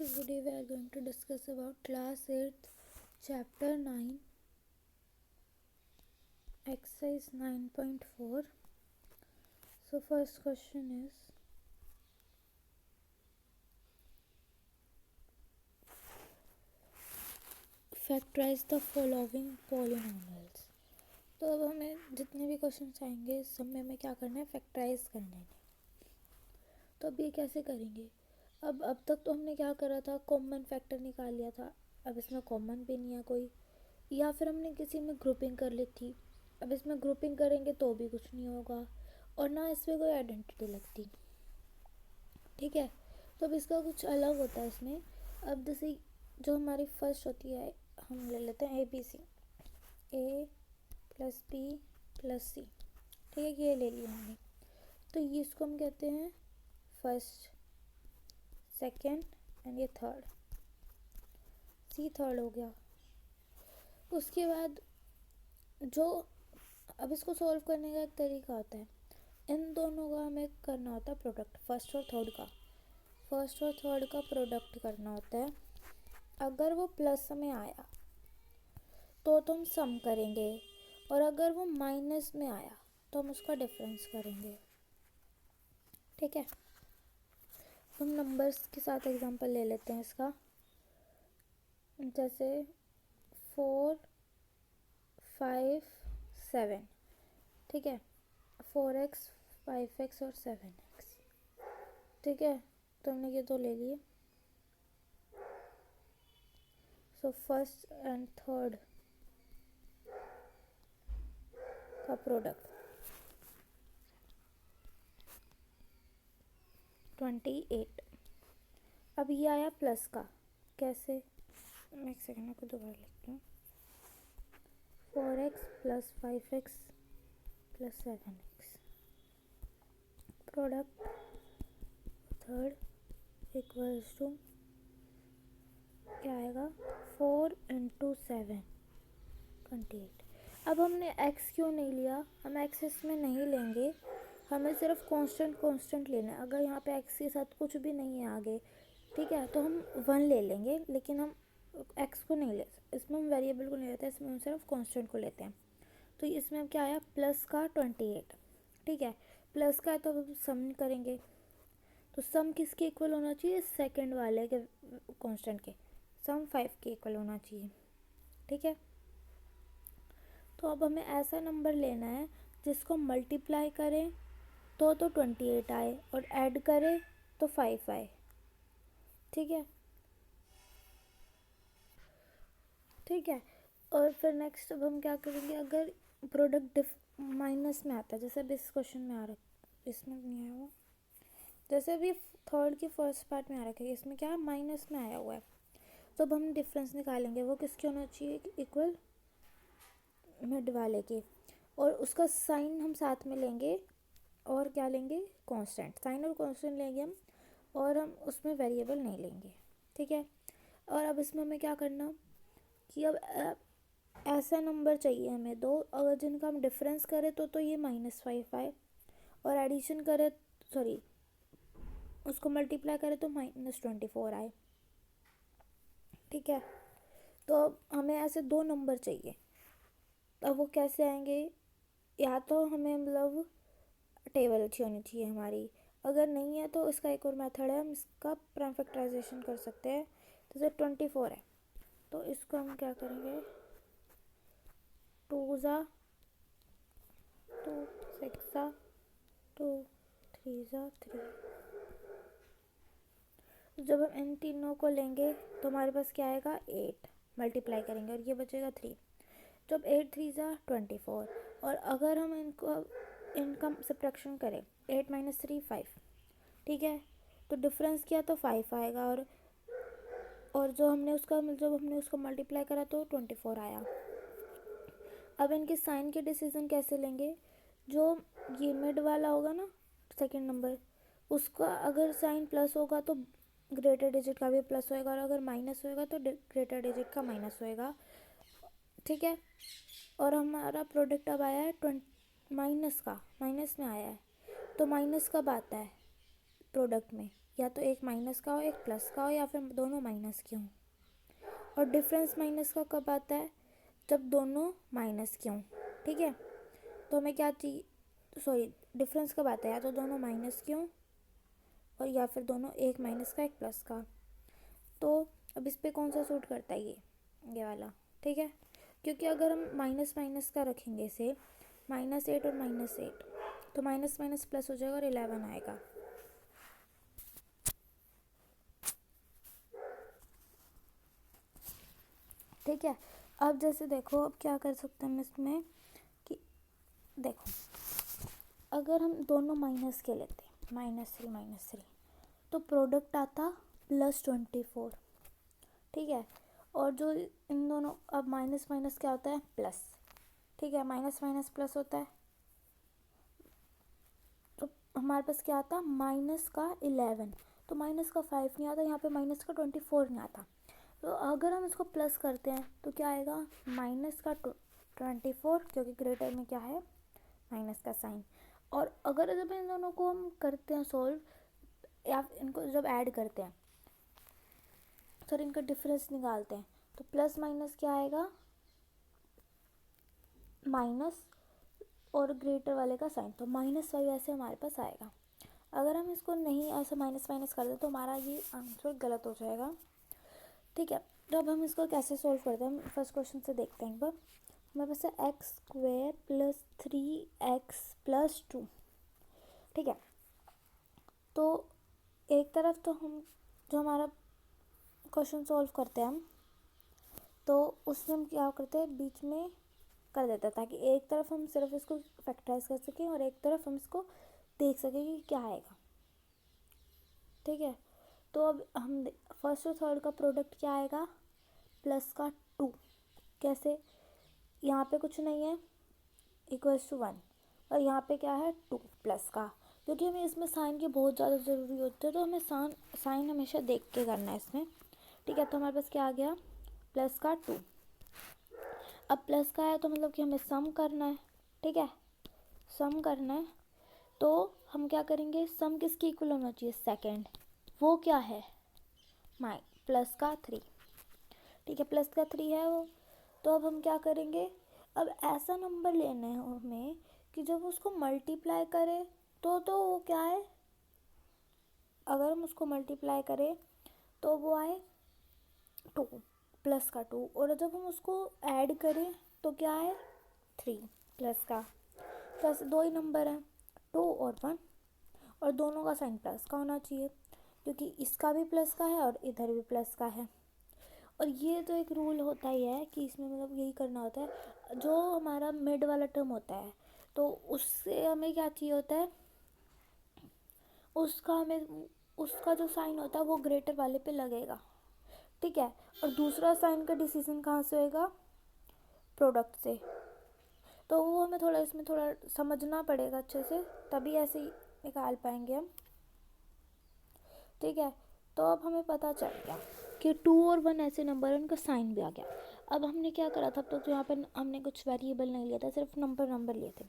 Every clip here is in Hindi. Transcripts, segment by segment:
So today we are going to discuss about class 8th chapter 9 exercise 9.4. So first question is factorize the following polynomials. तो अब हमें जितने भी क्वेश्चंस आएंगे सब में हमें क्या करना है, फैक्टराइज करना है. तो अब ये कैसे करेंगे. अब तक तो हमने क्या करा था, कॉमन फैक्टर निकाल लिया था. अब इसमें कॉमन भी नहीं है कोई, या फिर हमने किसी में ग्रुपिंग कर ली थी. अब इसमें ग्रुपिंग करेंगे तो भी कुछ नहीं होगा और ना इसमें कोई आइडेंटिटी लगती. ठीक है, तो अब इसका कुछ अलग होता है इसमें. अब जैसे जो हमारी फर्स्ट होती है हम ले लेते हैं ABC, A plus B plus C. ठीक है, ये ले लिया हमने. तो ये इसको हम कहते हैं फर्स्ट, सेकेंड एंड ये थर्ड. C थर्ड हो गया. उसके बाद जो अब इसको सॉल्व करने का एक तरीका होता है. इन दोनों का हमें करना होता है प्रोडक्ट, फर्स्ट और थर्ड का प्रोडक्ट करना होता है. अगर वो प्लस में आया तो हम सम करेंगे, और अगर वो माइनस में आया तो हम उसका डिफरेंस करेंगे. ठीक है, हम नंबर्स के साथ एग्जांपल ले लेते हैं इसका. जैसे 4, 5, 7. ठीक है, 4x, 5x और 7x. ठीक है, तो हमने ये तो ले लिए. सो फर्स्ट एंड थर्ड का प्रोडक्ट 28. अब ये आया प्लस का. कैसे, मैं एक सेकेंड आपको दोबारा लिखती हूँ. 4x plus 5x plus 7x product third equals to क्या आएगा, 4 इंटू 7 28. अब हमने x क्यों नहीं लिया, हम x इसमें नहीं लेंगे, हमें सिर्फ कांस्टेंट लेना है. अगर यहाँ पे x के साथ कुछ भी नहीं है आगे, ठीक है, तो हम 1 ले लेंगे, लेकिन हम x को नहीं ले, इसमें हम वेरिएबल को नहीं लेते, इसमें हम सिर्फ कांस्टेंट को लेते हैं. तो इसमें अब क्या आया, प्लस का 28. ठीक है, प्लस का है तो अब सम करेंगे. तो सम किसके इक्वल होना चाहिए, सेकंड वाले के कांस्टेंट के. सम 5 के इक्वल होना चाहिए. ठीक है, तो अब हमें ऐसा नंबर लेना है जिसको मल्टीप्लाई करें तो 28 आए और ऐड करें तो 5 आए. ठीक है, ठीक है. और फिर नेक्स्ट अब हम क्या करेंगे, अगर प्रोडक्ट माइनस में आता है, जैसे अभी इस क्वेश्चन में आ रहा है, इसमें नहीं आया हुआ, जैसे अभी थर्ड की फर्स्ट पार्ट में आ रखा है, इसमें क्या माइनस में आया हुआ है. तो अब हम डिफरेंस निकालेंगे, वो किसके होना चाहिए, इक्वल मिड वाले के. और उसका साइन हम साथ में लेंगे, और क्या लेंगे, कांस्टेंट. साइन और कांस्टेंट लेंगे हम, और हम उसमें वेरिएबल नहीं लेंगे. ठीक है, और अब इसमें हमें क्या करना कि अब ऐसा नंबर चाहिए हमें दो, अगर जिनका हम डिफरेंस करें तो ये -5 आए, और एडिशन करें, सॉरी उसको मल्टीप्लाई करें तो -24 आए. ठीक है, तो अब हमें ऐसे दो नंबर चाहिए. अब वो कैसे आएंगे, या तो हमें मतलब टेबल अच्छी होनी चाहिए हमारी, अगर नहीं है तो इसका एक और मेथड है, हम इसका प्राइम फैक्टराइजेशन कर सकते हैं. जैसे 24 है तो इसको हम क्या करेंगे, 2 ज़ा 2, 6 ज़ा 2, 3 ज़ा 3. जब हम इन तीनों को लेंगे तो हमारे पास क्या आएगा, 8. मल्टीप्लाई करेंगे और ये बचेगा 3. जब 8 3 ज़ा 24. और अगर हम इनका सब्ट्रैक्शन करें, 8 - 3 5. ठीक है, तो डिफरेंस किया तो 5 आएगा, और जब हमने उसको मल्टीप्लाई करा तो 24 आया. अब इनके साइन के डिसीजन कैसे लेंगे, जो ये मिड वाला होगा ना सेकंड नंबर, उसका अगर साइन प्लस होगा तो ग्रेटर डिजिट का भी प्लस होएगा, और अगर माइनस होएगा तो ग्रेटर डिजिट का माइनस होएगा. ठीक है, और हमारा प्रोडक्ट अब आया है माइनस में आया है. तो माइनस कब आता है प्रोडक्ट में, या तो एक माइनस का हो एक प्लस का हो या फिर दोनों माइनस के हों। और डिफरेंस माइनस का कब आता है? जब दोनों माइनस के हों। ठीक है, तो हमें क्या चाहिए, सॉरी, डिफरेंस कब आता है? या तो दोनों माइनस के हों और या फिर दोनों एक माइनस का एक प्लस का। तो अब इस पे कौन सा सूट करता है? ये वाला। ठीक है, क्योंकि अगर हम माइनस माइनस का रखेंगे से -8 और -8, तो माइनस माइनस प्लस हो जाएगा और 11 आएगा। ठीक है, अब जैसे देखो, अब क्या कर सकते हैं हम इसमें कि देखो, अगर हम दोनों माइनस के लेते -3 तो प्रोडक्ट आता +24। ठीक है, और जो इन दोनों, अब माइनस माइनस क्या होता है? प्लस। ठीक है, माइनस माइनस प्लस होता है, तो हमारे पास क्या आता? माइनस का 11, तो माइनस का 5 नहीं आता यहाँ पे, माइनस का 24 नहीं आता। तो अगर हम इसको प्लस करते हैं तो क्या आएगा? माइनस का 24, क्योंकि ग्रेटर में क्या है? माइनस का साइन। और अगर जब इन दोनों को हम करते हैं सोल्व, या इनको जब ऐड करते हैं, सर इनका डिफरेंस निकालते हैं, तो प्लस माइनस क्या आएगा? माइनस और ग्रेटर वाले का साइन, तो -5 ऐसे हमारे पास आएगा। अगर हम इसको नहीं ऐसे माइनस माइनस कर दें तो हमारा ये आंसर गलत हो जाएगा। ठीक है, तो अब हम इसको कैसे सोल्व करते हैं? हम फर्स्ट क्वेश्चन से देखते हैं एक बार। हमारे पास है x² + 3x + 2। ठीक है, तो एक तरफ तो हम जो हमारा क्वेश्चन सोल्व करते हैं हम, तो उसमें हम क्या करते हैं? बीच में कर देते हैं, ताकि एक तरफ हम सिर्फ इसको फैक्टराइज कर सकें और एक तरफ हम इसको देख सकें कि क्या आएगा। ठीक है, तो अब हम फर्स्ट और थर्ड का प्रोडक्ट क्या आएगा? प्लस का 2। कैसे? यहाँ पे कुछ नहीं है, =1, और यहाँ पे क्या है? 2 प्लस का। क्योंकि हमें इसमें साइन की बहुत ज़्यादा ज़रूरी होती है, तो हमें साइन हमेशा देख के करना है इसमें। ठीक है, तो हमारे पास क्या आ गया? प्लस का 2। अब प्लस का है तो मतलब कि हमें सम करना है। ठीक है, सम करना है, तो हम क्या करेंगे? सम किसकी इक्वल होना चाहिए? सेकेंड। वो क्या है? प्लस का 3। ठीक है, प्लस का 3 है वो। तो अब हम क्या करेंगे? अब ऐसा नंबर लेना है हमें कि जब उसको मल्टीप्लाई करें तो वो क्या है? अगर हम उसको मल्टीप्लाई करें तो वो आए 2, प्लस का 2, और जब हम उसको ऐड करें तो क्या है? 3 प्लस का। प्लस दो ही नंबर हैं, 2 और 1, और दोनों का साइन प्लस का होना चाहिए, क्योंकि इसका भी प्लस का है और इधर भी प्लस का है। और ये तो एक रूल होता ही है कि इसमें मतलब यही करना होता है। जो हमारा मिड वाला टर्म होता है तो उससे हमें क्या चाहिए होता है? उसका जो साइन होता है वो ग्रेटर वाले पे लगेगा। ठीक है, और दूसरा साइन का डिसीजन कहाँ से होएगा? प्रोडक्ट से। तो वो हमें थोड़ा इसमें थोड़ा समझना पड़ेगा अच्छे से, तभी ऐसे ही निकाल पाएंगे हम। ठीक है, तो अब हमें पता चल गया कि 2 और 1 ऐसे नंबर है, उनका साइन भी आ गया। अब हमने क्या करा था? तो यहाँ पर हमने कुछ वेरिएबल नहीं लिया था, सिर्फ नंबर लिए थे।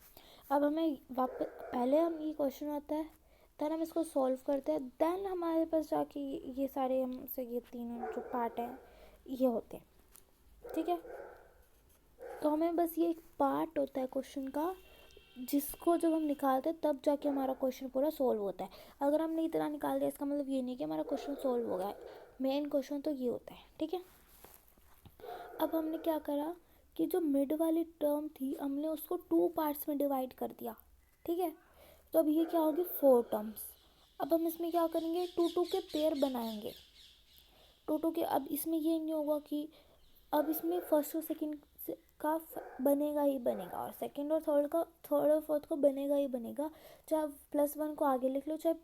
अब हमें वापस, पहले हम ये क्वेश्चन आता है, देन हम इसको सॉल्व करते हैं, देन हमारे पास जाके ये सारे हमसे ये तीनों जो पार्ट हैं ये होते हैं। ठीक है, तो हमें बस ये एक पार्ट होता है क्वेश्चन का, जिसको जब हम निकालते हैं तब जाके हमारा क्वेश्चन पूरा सॉल्व होता है। अगर हमने इतना निकाल दिया इसका मतलब ये नहीं कि हमारा क्वेश्चन सॉल्व हो गया है। मेन क्वेश्चन तो ये होता है। ठीक है, अब हमने क्या करा कि जो मिड वाली टर्म थी हमने उसको 2 पार्ट्स में डिवाइड कर दिया। ठीक है, तो अब ये क्या होगी? 4 टर्म्स। अब हम इसमें क्या करेंगे? 2 के पेयर बनाएंगे। 2 के, अब इसमें ये नहीं होगा कि अब इसमें फर्स्ट और सेकंड का बनेगा ही बनेगा, और सेकंड और थर्ड और फोर्थ को बनेगा ही बनेगा। चाहे +1 को आगे लिख लो, चाहे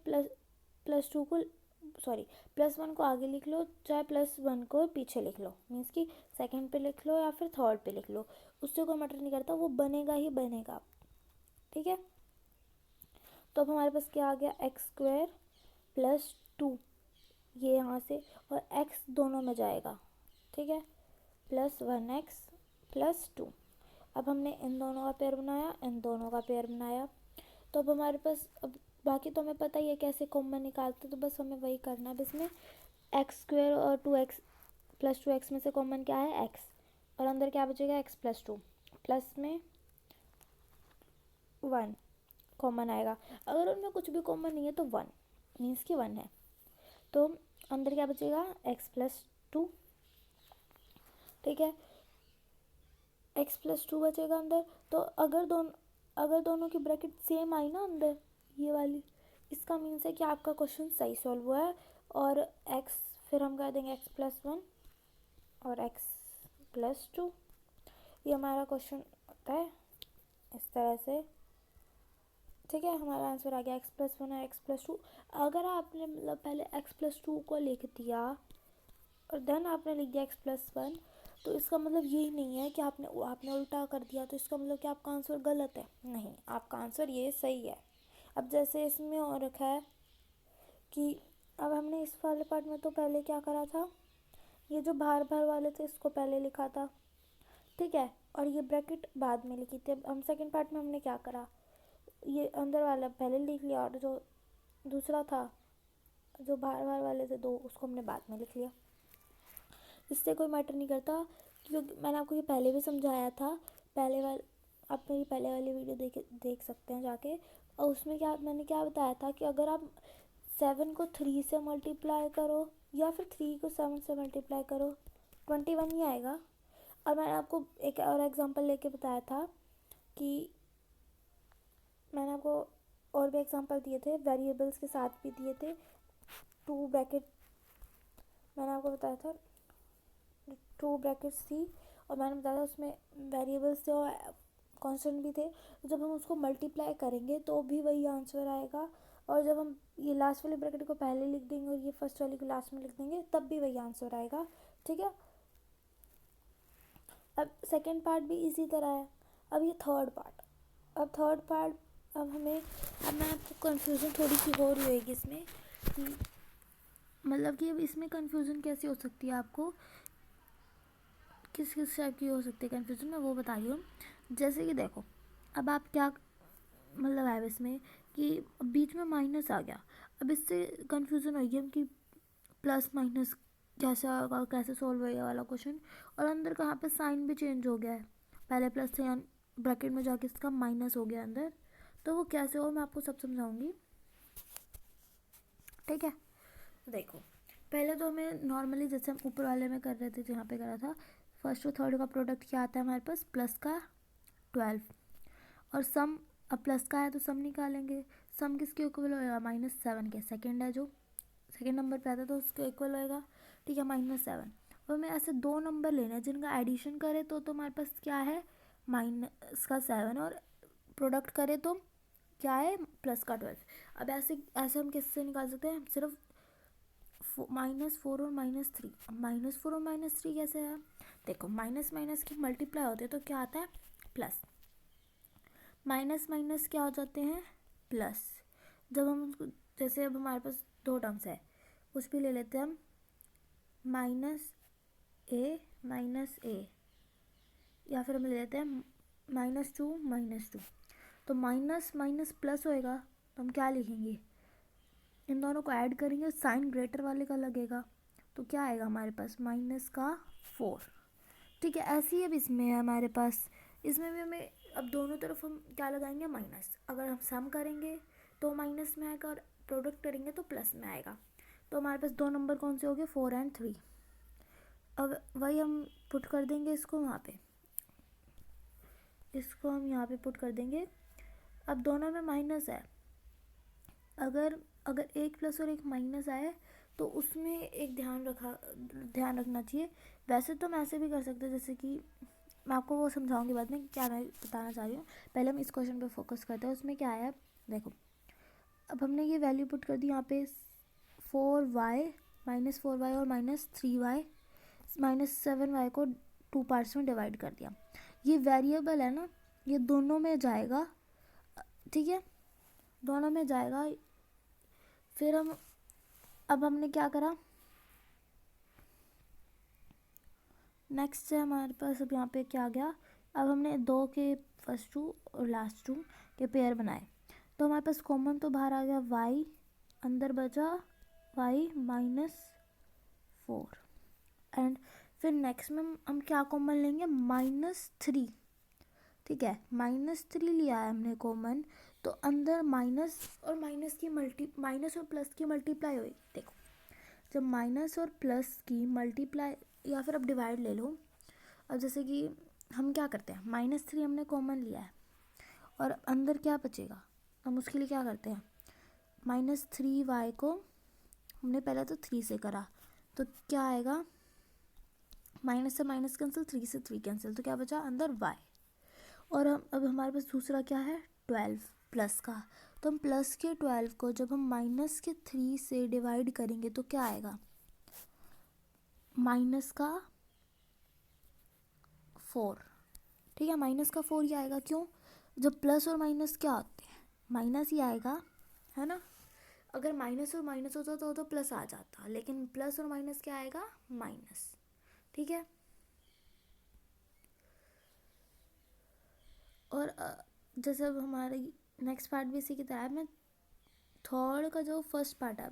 +2 को, सॉरी, +1 को आगे लिख लो, चाहे +1 को पीछे लिख लो, मीन्स कि सेकंड पे लिख लो या फिर थर्ड पे लिख लो, उससे कोई मैटर नहीं करता, वो बनेगा ही बनेगा। ठीक है, तो अब हमारे पास क्या आ गया? x² + 2, ये यहाँ से, और x दोनों में जाएगा। ठीक है, +1x + 2। अब हमने इन दोनों का पेयर बनाया, इन दोनों का पेयर बनाया, तो अब हमारे पास अब बाकी तो हमें पता ही है कैसे कॉमन निकालते, तो बस हमें वही करना है। अब इसमें एक्स स्क्वायर और 2x प्लस 2x में से कॉमन क्या है, x, और अंदर क्या बचेगा, x प्लस 2, प्लस में 1 कॉमन आएगा। अगर उनमें कुछ भी कॉमन नहीं है तो 1 मीन्स कि 1 है, तो अंदर क्या बचेगा, x प्लस 2। ठीक है, x प्लस 2 बचेगा अंदर। तो अगर दोनों की ब्रैकेट सेम आई ना अंदर, ये वाली, इसका मीन्स है कि आपका क्वेश्चन सही सॉल्व हुआ है। और x फिर हम कर देंगे x प्लस 1 और x प्लस 2, ये हमारा क्वेश्चन होता है इस तरह से। ठीक है, हमारा आंसर आ गया x प्लस 1 और x प्लस 2। अगर आपने मतलब पहले x प्लस 2 को लिख दिया और देन आपने लिख दिया x प्लस 1, तो इसका मतलब यही नहीं है कि आपने उल्टा कर दिया, तो इसका मतलब कि आपका आंसर गलत है, नहीं, आपका आंसर ये सही है। अब जैसे इसमें और रखा है कि अब हमने इस वाले पार्ट में तो पहले क्या करा था, ये जो बाहर बाहर वाले थे इसको पहले लिखा था, ठीक है, और ये ब्रैकेट बाद में लिखी थी। हम सेकंड पार्ट में हमने क्या करा, ये अंदर वाला पहले लिख लिया और जो दूसरा था, जो बाहर बाहर वाले थे दो, उसको हमने बाद में लिख लिया। इससे कोई मैटर नहीं करता, क्योंकि मैंने आपको ये पहले भी समझाया था। आप मेरी पहले वाली वीडियो देख सकते हैं जाके, और उसमें मैंने क्या बताया था कि अगर आप 7 को 3 से मल्टीप्लाई करो या फिर 3 को 7 से मल्टीप्लाई करो, 21 ही आएगा। और मैंने आपको एक और एग्जांपल लेके बताया था कि मैंने आपको और भी एग्जांपल दिए थे, वेरिएबल्स के साथ भी दिए थे, 2 ब्रैकेट मैंने आपको बताया था, 2 ब्रैकेट्स थी, और मैंने बताया था उसमें वेरिएबल्स थे और कांस्टेंट भी थे। जब हम उसको मल्टीप्लाई करेंगे तो भी वही आंसर आएगा, और जब हम ये लास्ट वाली ब्रैकेट को पहले लिख देंगे और ये फर्स्ट वाली को लास्ट में लिख देंगे तब भी वही आंसर आएगा। ठीक है, अब सेकेंड पार्ट भी इसी तरह है। अब ये थर्ड पार्ट, अब मैं आपको कन्फ्यूज़न थोड़ी सी हो रही होगी इसमें कि मतलब कि अब इसमें कन्फ्यूज़न कैसी हो सकती है, आपको किस टाइप की हो सकती है कन्फ्यूज़न, मैं वो बता रही हूँ। जैसे कि देखो, अब आप क्या मतलब है इसमें कि बीच में माइनस आ गया, अब इससे कन्फ्यूज़न होगी कि प्लस माइनस कैसे आएगा, कैसे सॉल्व होएगा वाला क्वेश्चन, और अंदर कहाँ पे साइन भी चेंज हो गया है, पहले प्लस से ब्रैकेट में जाके इसका माइनस हो गया अंदर, तो वो कैसे हो मैं आपको सब समझाऊंगी। ठीक है, देखो पहले तो हमें नॉर्मली जैसे हम ऊपर वाले में कर रहे थे, जहाँ पे करा था, फर्स्ट और थर्ड का प्रोडक्ट क्या आता है हमारे पास, प्लस का 12, और सम, अब प्लस का है तो सम निकालेंगे, सम किसके इक्वल होएगा, -7 के, सेकेंड है जो सेकेंड नंबर पे आता है तो उसके इक्वल होएगा। ठीक है, -7, और हमें ऐसे 2 नंबर लेने हैं जिनका एडिशन करे तो हमारे पास क्या है, माइनस का 7, और प्रोडक्ट करे तो क्या है, प्लस का 12। अब ऐसे ऐसे हम किससे निकाल सकते हैं, सिर्फ -4 और -3। अब -4 और -3 कैसे है, देखो माइनस माइनस की मल्टीप्लाई होते हैं तो क्या आता है, प्लस, माइनस माइनस क्या हो जाते हैं, प्लस। जब हम उसको जैसे अब हमारे पास 2 टर्म्स है, कुछ भी ले लेते हैं हम, -a, या फिर हम ले लेते हैं -2, तो माइनस माइनस प्लस होएगा, तो हम क्या लिखेंगे, इन दोनों को ऐड करेंगे, साइन ग्रेटर वाले का लगेगा, तो क्या आएगा हमारे पास, -4। ठीक है, ऐसी है अब इसमें है हमारे पास, इसमें भी हमें अब दोनों तरफ हम क्या लगाएंगे, माइनस। अगर हम सम करेंगे तो माइनस में आएगा, और प्रोडक्ट करेंगे तो प्लस में आएगा। तो हमारे पास 2 नंबर कौन से हो गए, 4 और 3। अब वही हम पुट कर देंगे इसको वहाँ पे, इसको हम यहाँ पे पुट कर देंगे। अब दोनों में माइनस है, अगर एक प्लस और एक माइनस आए तो उसमें एक ध्यान रखना चाहिए। वैसे तो हम ऐसे भी कर सकते हैं, जैसे कि मैं आपको वो समझाऊंगी बाद में क्या मैं बताना चाह रही हूँ, पहले हम इस क्वेश्चन पे फोकस करते हैं। उसमें क्या है, देखो अब हमने ये वैल्यू पुट कर दी यहाँ पे, 4y, -4y और -3y, -7y को 2 पार्ट्स में डिवाइड कर दिया। ये वेरिएबल है ना, ये दोनों में जाएगा, ठीक है, दोनों में जाएगा। फिर अब हमने क्या करा, नेक्स्ट है हमारे पास, अब यहाँ पे क्या आ गया, अब हमने 2 के फर्स्ट 2 और लास्ट 2 के पेयर बनाए, तो हमारे पास कॉमन तो बाहर आ गया y, अंदर बचा y -4 एंड फिर नेक्स्ट में हम क्या कॉमन लेंगे, -3। ठीक है, -3 लिया है हमने कॉमन, तो अंदर माइनस और माइनस और प्लस की मल्टीप्लाई हुई। देखो जब माइनस और प्लस की मल्टीप्लाई या फिर अब डिवाइड ले लो। अब जैसे कि हम क्या करते हैं, -3 हमने कॉमन लिया है और अंदर क्या बचेगा, हम उसके लिए क्या करते हैं, -3y को हमने पहले तो 3 से करा, तो क्या आएगा, माइनस से माइनस कैंसिल, 3 से 3 कैंसिल, तो क्या बचा अंदर y। और हम अब हमारे पास दूसरा क्या है, 12 प्लस का, तो हम प्लस के 12 को जब हम माइनस के 3 से डिवाइड करेंगे तो क्या आएगा, माइनस का 4। ठीक है, माइनस का 4 ही आएगा, क्यों, जब प्लस और माइनस क्या होते हैं, माइनस ही आएगा, है ना। अगर माइनस और माइनस होता तो प्लस आ जाता, लेकिन प्लस और माइनस क्या आएगा, माइनस। ठीक है, और जैसे अब हमारी नेक्स्ट पार्ट भी इसी की तरह है। मैं थर्ड का जो फर्स्ट पार्ट है,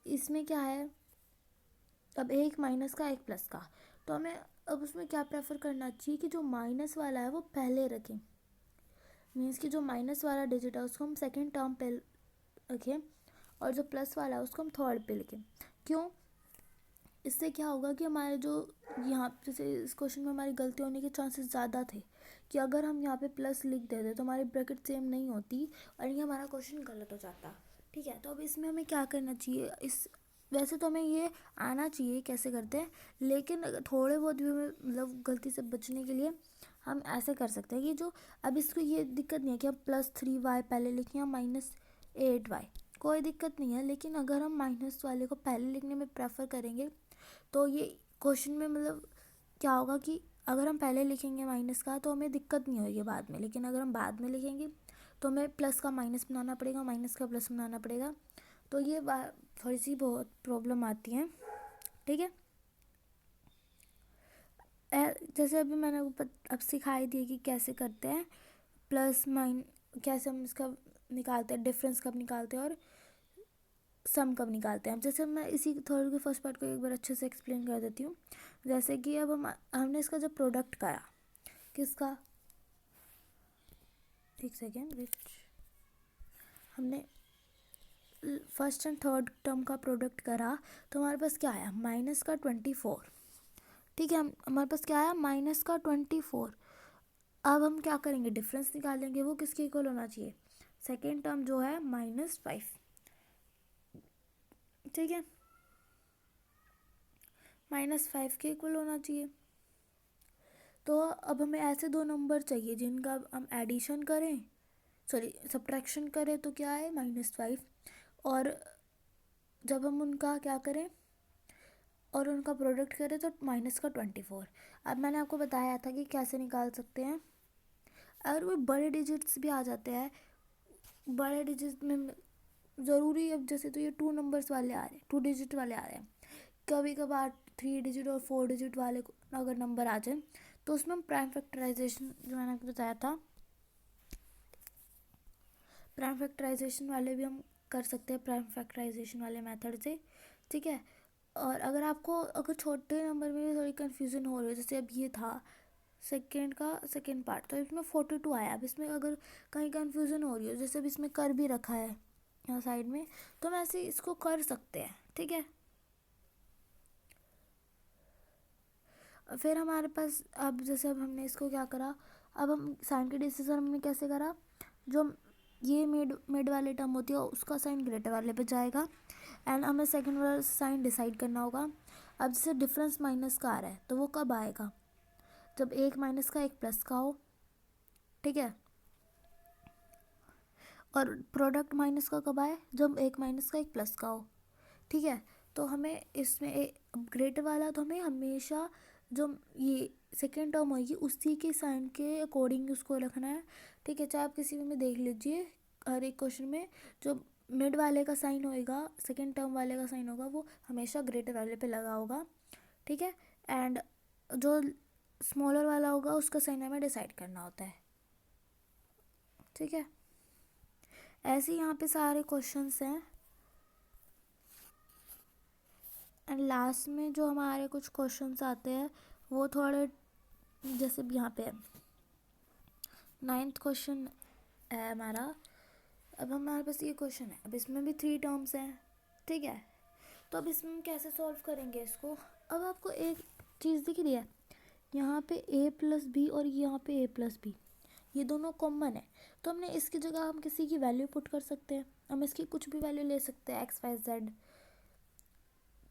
इसमें क्या है, अब एक माइनस का एक प्लस का, तो हमें अब उसमें क्या प्रेफर करना चाहिए कि जो माइनस वाला है वो पहले रखें। मीन्स कि जो माइनस वाला डिजिट है उसको हम सेकेंड टर्म पे रखें और जो प्लस वाला है उसको हम थर्ड पे लिखें। क्यों, इससे क्या होगा कि हमारे जो यहाँ जैसे इस क्वेश्चन में हमारी गलती होने के चांसेस ज़्यादा थे कि अगर हम यहाँ पे प्लस लिख देते तो हमारी ब्रैकेट सेम नहीं होती और ये हमारा क्वेश्चन गलत हो जाता। ठीक है, तो अब इसमें हमें क्या करना चाहिए, इस वैसे तो हमें ये आना चाहिए कैसे करते हैं, लेकिन थोड़े बहुत भी हमें मतलब गलती से बचने के लिए हम ऐसे कर सकते हैं कि जो अब इसको ये दिक्कत नहीं है कि हम +3y पहले लिखें या -8y, कोई दिक्कत नहीं है। लेकिन अगर हम माइनस वाले को पहले लिखने में प्रेफर करेंगे तो ये क्वेश्चन में मतलब क्या होगा कि अगर हम पहले लिखेंगे माइनस का तो हमें दिक्कत नहीं होगी बाद में, लेकिन अगर हम बाद में लिखेंगे तो हमें प्लस का माइनस बनाना पड़ेगा, माइनस का प्लस बनाना पड़ेगा, तो ये थोड़ी सी बहुत प्रॉब्लम आती है। ठीक है, जैसे अभी मैंने अब सिखाई दी कि कैसे करते हैं प्लस माइन, कैसे हम इसका निकालते हैं, डिफरेंस कब निकालते हैं और सम कब निकालते हैं। जैसे मैं इसी थर्ड के फर्स्ट पार्ट को एक बार अच्छे से एक्सप्लेन कर देती हूँ। जैसे कि अब हमने इसका जब प्रोडक्ट करा, किसका, एक सेकेंड विच, हमने फर्स्ट एंड थर्ड टर्म का प्रोडक्ट करा तो हमारे पास क्या आया, -24। ठीक है, हमारे पास क्या आया, -24। अब हम क्या करेंगे, डिफरेंस निकालेंगे, वो किसके इक्वल होना चाहिए, सेकेंड टर्म जो है -5। ठीक है, -5 के इक्वल होना चाहिए। तो अब हमें ऐसे दो नंबर चाहिए जिनका हम एडिशन करें, सॉरी सब्ट्रैक्शन करें तो क्या है -5, और जब हम उनका क्या करें और उनका प्रोडक्ट करें तो -24। अब मैंने आपको बताया था कि कैसे निकाल सकते हैं, और वो बड़े डिजिट्स भी आ जाते हैं, बड़े डिजिट में ज़रूरी अब जैसे तो ये 2 नंबर्स वाले आ रहे हैं, 2 डिजिट वाले आ रहे हैं, कभी कभार 3 डिजिट और 4 डिजिट वाले अगर नंबर आ जाए तो उसमें हम प्राइम फैक्टराइजेशन जो मैंने आपको बताया था, प्राइम फैक्टराइजेशन वाले भी हम कर सकते हैं प्राइम फैक्टराइजेशन वाले मेथड से। ठीक है, और अगर छोटे नंबर में भी थोड़ी कन्फ्यूज़न हो रही है, जैसे अब ये था सेकेंड पार्ट, तो इसमें 42 आया। अब इसमें अगर कहीं कन्फ्यूज़न हो रही हो, जैसे अब इसमें कर भी रखा है यहाँ साइड में, तो हम ऐसे इसको कर सकते हैं। ठीक है, फिर हमारे पास अब जैसे अब हमने इसको क्या करा, अब हम साइन के डिसीजन हमने कैसे करा, जो ये मिड वाले टर्म होती है उसका साइन ग्रेटर वाले पे जाएगा एंड हमें सेकंड वाला साइन डिसाइड करना होगा। अब जैसे डिफरेंस माइनस का आ रहा है तो वो कब आएगा, जब एक माइनस का एक प्लस का हो। ठीक है, और प्रोडक्ट माइनस का कब आए, जब एक माइनस का एक प्लस का हो। ठीक है, तो हमें इसमें ग्रेटर वाला तो हमें हमेशा जो ये सेकेंड टर्म होगी उसी के साइन के अकॉर्डिंग उसको रखना है। ठीक है, चाहे आप किसी में देख लीजिए, हर एक क्वेश्चन में जो मिड वाले का साइन होएगा, सेकेंड टर्म वाले का साइन होगा, वो हमेशा ग्रेटर वाले पे लगा होगा। ठीक है, एंड जो स्मॉलर वाला होगा उसका साइन हमें डिसाइड करना होता है। ठीक है, ऐसे ही यहाँ पे सारे क्वेश्चंस हैं एंड लास्ट में जो हमारे कुछ क्वेश्चंस आते हैं वो थोड़े, जैसे यहाँ पे 9th क्वेश्चन है हमारा। अब हमारे पास ये क्वेश्चन है, अब इसमें भी 3 टर्म्स हैं, ठीक है। तो अब इसमें हम कैसे सॉल्व करेंगे इसको। अब आपको एक चीज़ दिख रही है, यहाँ पे a+b और यहाँ पे a+b, ये दोनों कॉमन है। तो हमने इसकी जगह हम किसी की वैल्यू पुट कर सकते हैं, हम इसकी कुछ भी वैल्यू ले सकते हैं, x y z,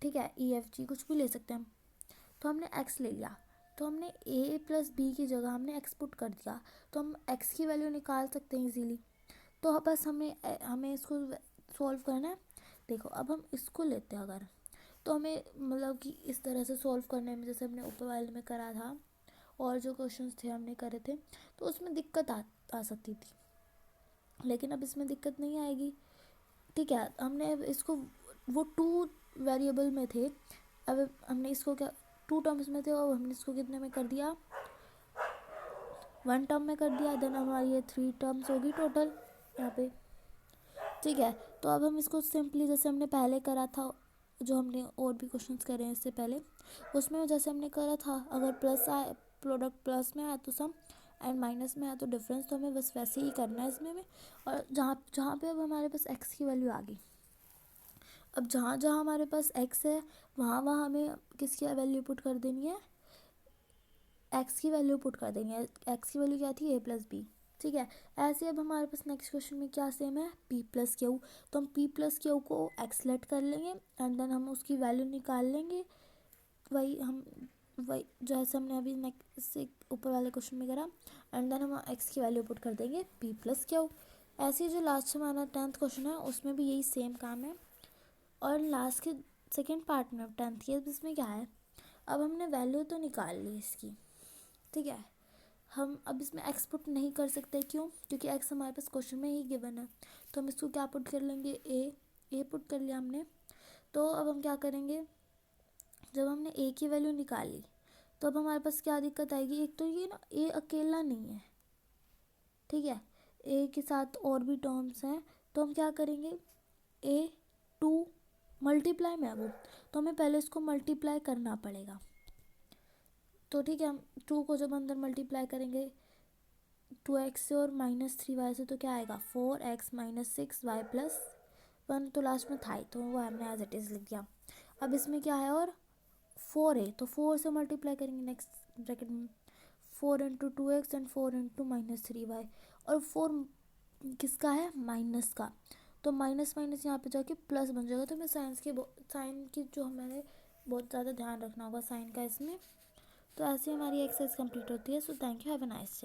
ठीक है, e f g कुछ भी ले सकते हैं हम। तो हमने x ले लिया, तो हमने a+b की जगह हमने x पुट कर दिया, तो हम x की वैल्यू निकाल सकते हैं इजीली। तो बस हमें इसको सॉल्व करना है। देखो अब हम इसको लेते हैं अगर, तो हमें मतलब कि इस तरह से सॉल्व करने में, जैसे हमने ऊपर वाले में करा था और जो क्वेश्चंस थे हमने करे थे, तो उसमें दिक्कत आ सकती थी, लेकिन अब इसमें दिक्कत नहीं आएगी, ठीक है। हमने अब इसको, वो 2 वेरिएबल में थे, अब हमने इसको क्या 2 टर्म्स में थे, और हमने इसको कितने में कर दिया, 1 टर्म में कर दिया। देन हमारी ये 3 टर्म्स होगी टोटल यहाँ पे, ठीक है। तो अब हम इसको सिंपली जैसे हमने पहले करा था, जो हमने और भी क्वेश्चंस करे हैं इससे पहले, उसमें जैसे हमने करा था, अगर प्लस आए, प्रोडक्ट प्लस में आया तो सम, एंड माइनस में आया तो डिफरेंस, तो हमें बस वैसे ही करना है इसमें में। और जहाँ जहाँ पे अब हमारे पास x की वैल्यू आ गई, अब जहाँ जहाँ हमारे पास x है वहाँ वहाँ हमें किसकी वैल्यू पुट कर देनी है, x की वैल्यू पुट कर देनी है। x की वैल्यू क्या थी, a+b, ठीक है। ऐसे अब हमारे पास नेक्स्ट क्वेश्चन में क्या सेम है, p+q, तो हम p+q को x लेट कर लेंगे एंड देन हम उसकी वैल्यू निकाल लेंगे, वही जैसे हमने अभी नेक्स्ट से ऊपर वाले क्वेश्चन में करा, एंड देन हम x की वैल्यू पुट कर देंगे p+q। ऐसे ही जो लास्ट हमारा 10th क्वेश्चन है उसमें भी यही सेम काम है। और लास्ट के सेकेंड पार्ट में 10th के इसमें क्या है, अब हमने वैल्यू तो निकाल ली इसकी, ठीक है। हम अब इसमें x पुट नहीं कर सकते, क्यों, क्योंकि x हमारे पास क्वेश्चन में ही गिवन है। तो हम इसको क्या पुट कर लेंगे, a पुट कर लिया हमने। तो अब हम क्या करेंगे, जब हमने a की वैल्यू निकाली तो अब हमारे पास क्या दिक्कत आएगी, एक तो ये ना a अकेला नहीं है, ठीक है, a के साथ और भी टर्म्स हैं, तो हम क्या करेंगे, a 2 मल्टीप्लाई में है वो, तो हमें पहले इसको मल्टीप्लाई करना पड़ेगा। तो ठीक है, हम 2 को जब अंदर मल्टीप्लाई करेंगे 2x से और -3y से, तो क्या आएगा 4x - 6y + 1, तो लास्ट में था ही, तो वो हमने एज इट इज़ लिख दिया। अब इसमें क्या है, और 4 है, तो 4 से मल्टीप्लाई करेंगे नेक्स्ट ब्रैकेट में, 4 × 2x एंड 4 × -3y, और 4 किसका है, माइनस का, तो माइनस माइनस यहाँ पे जाके प्लस बन जाएगा। तो हमें साइन की जो हमारे बहुत ज़्यादा ध्यान रखना होगा साइन का इसमें। तो ऐसे हमारी एक्सरसाइज कंप्लीट होती है। So thank you, have a nice day.